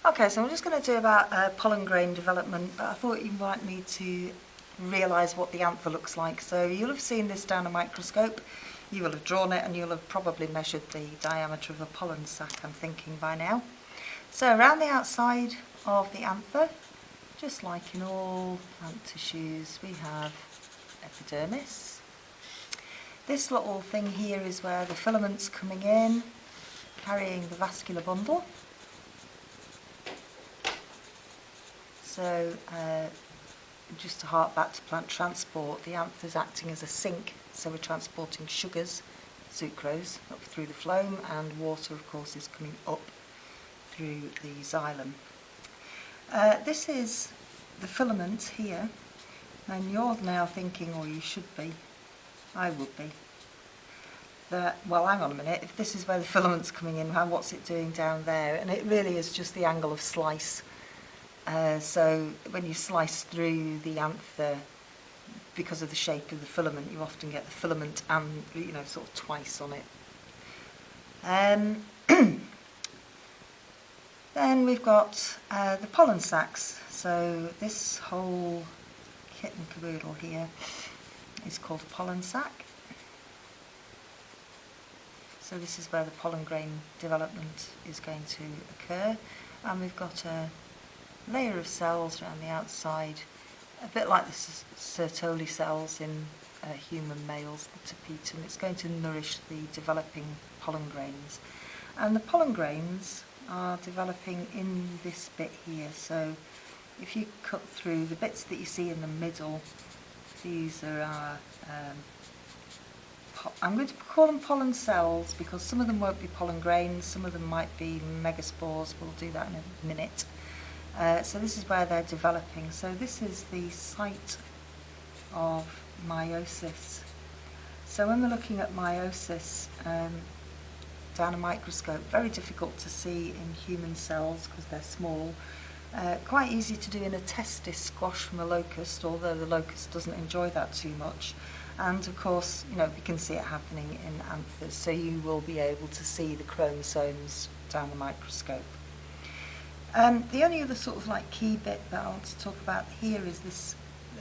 Okay, so I'm just going to do about pollen grain development, but I thought you might need to realise what the anther looks like. So you'll have seen this down a microscope, you will have drawn it, and you'll have probably measured the diameter of a pollen sac, I'm thinking, by now. So around the outside of the anther, just like in all plant tissues, we have epidermis. This little thing here is where the filament's coming in, carrying the vascular bundle. So just to hark back to plant transport, the anther is acting as a sink, so we're transporting sugars, sucrose, up through the phloem, and water, of course, is coming up through the xylem. This is the filament here, and you're now thinking, or you should be, I would be, that, well, hang on a minute, if this is where the filament's coming in, what's it doing down there? And it really is just the angle of slice. So when you slice through the anther, because of the shape of the filament, you often get the filament and, sort of twice on it. Then we've got the pollen sacs. So this whole kit and caboodle here is called a pollen sac. So this is where the pollen grain development is going to occur. And we've got a layer of cells around the outside, a bit like the Sertoli cells in human males, the tapetum. It's going to nourish the developing pollen grains. And the pollen grains are developing in this bit here. So if you cut through the bits that you see in the middle, these are our, I'm going to call them pollen cells because some of them won't be pollen grains, some of them might be megaspores. We'll do that in a minute. So this is where they're developing. So this is the site of meiosis. So when we're looking at meiosis down a microscope, very difficult to see in human cells because they're small. Quite easy to do in a testis squash from a locust, although the locust doesn't enjoy that too much. And of course, we can see it happening in anthers, so you will be able to see the chromosomes down the microscope. The only other sort of key bit that I want to talk about here is this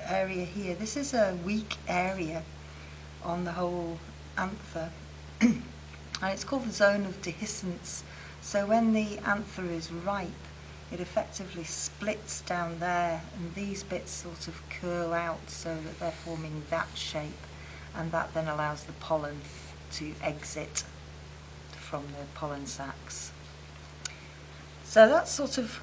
area here. This is a weak area on the whole anther, and it's called the zone of dehiscence. So when the anther is ripe, it effectively splits down there, and these bits sort of curl out so that they're forming that shape, and that then allows the pollen to exit from the pollen sacs. So that's sort of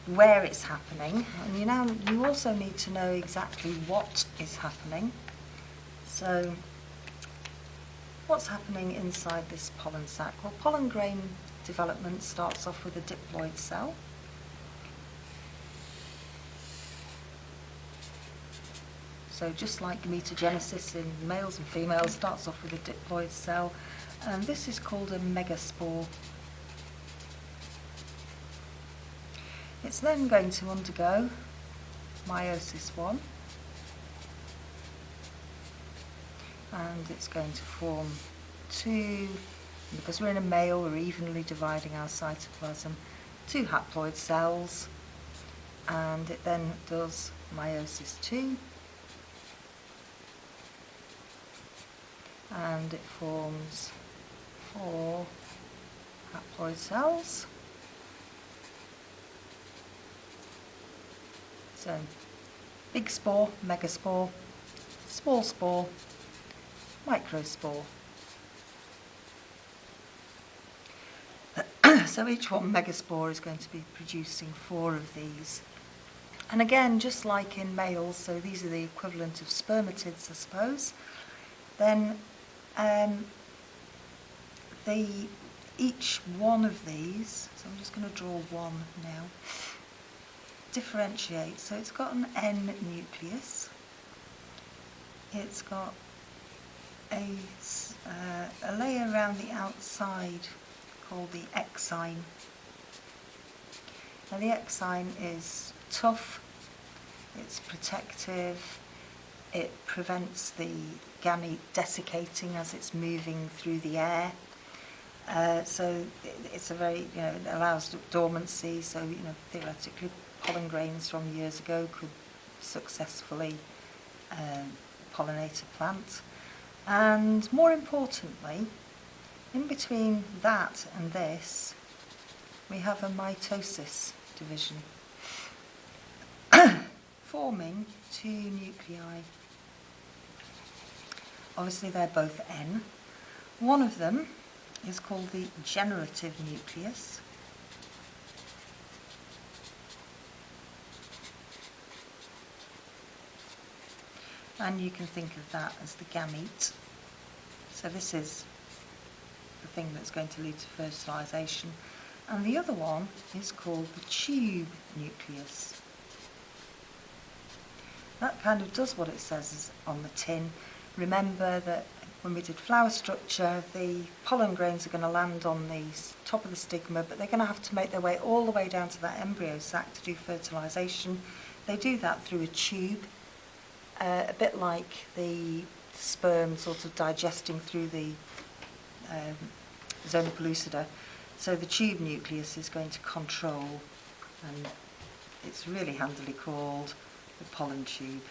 where it's happening, and you also need to know exactly what is happening. So what's happening inside this pollen sac? Well, pollen grain development starts off with a diploid cell. So just like gametogenesis in males and females, starts off with a diploid cell, and this is called a megaspore. It's then going to undergo meiosis 1, and it's going to form two, because we're in a male, we're evenly dividing our cytoplasm, two haploid cells, and it then does meiosis 2, and it forms 4 haploid cells. So, big spore, megaspore, small spore, microspore. So each one megaspore is going to be producing 4 of these. And again, just like in males, so these are the equivalent of spermatids, I suppose, then each one of these, so I'm just going to draw one now, differentiates. So it's got an N nucleus, it's got a layer around the outside called the exine. Now the exine is tough, it's protective, it prevents the gamete desiccating as it's moving through the air, So it's a very, it allows dormancy, so, theoretically pollen grains from years ago could successfully pollinate a plant. And more importantly, in between that and this, we have a mitosis division, forming two nuclei. Obviously they're both N. One of them is called the generative nucleus, and you can think of that as the gamete. So this is the thing that's going to lead to fertilisation. And the other one is called the tube nucleus. That kind of does what it says on the tin. Remember that when we did flower structure, the pollen grains are going to land on the top of the stigma, but they're going to have to make their way all the way down to that embryo sac to do fertilisation. They do that through a tube, a bit like the sperm sort of digesting through the zona pellucida. So the tube nucleus is going to control, and it's really handily called the pollen tube.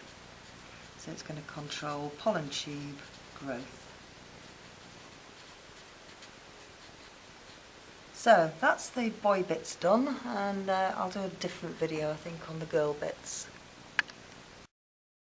So it's going to control pollen tube growth. So that's the boy bits done, and I'll do a different video I think on the girl bits.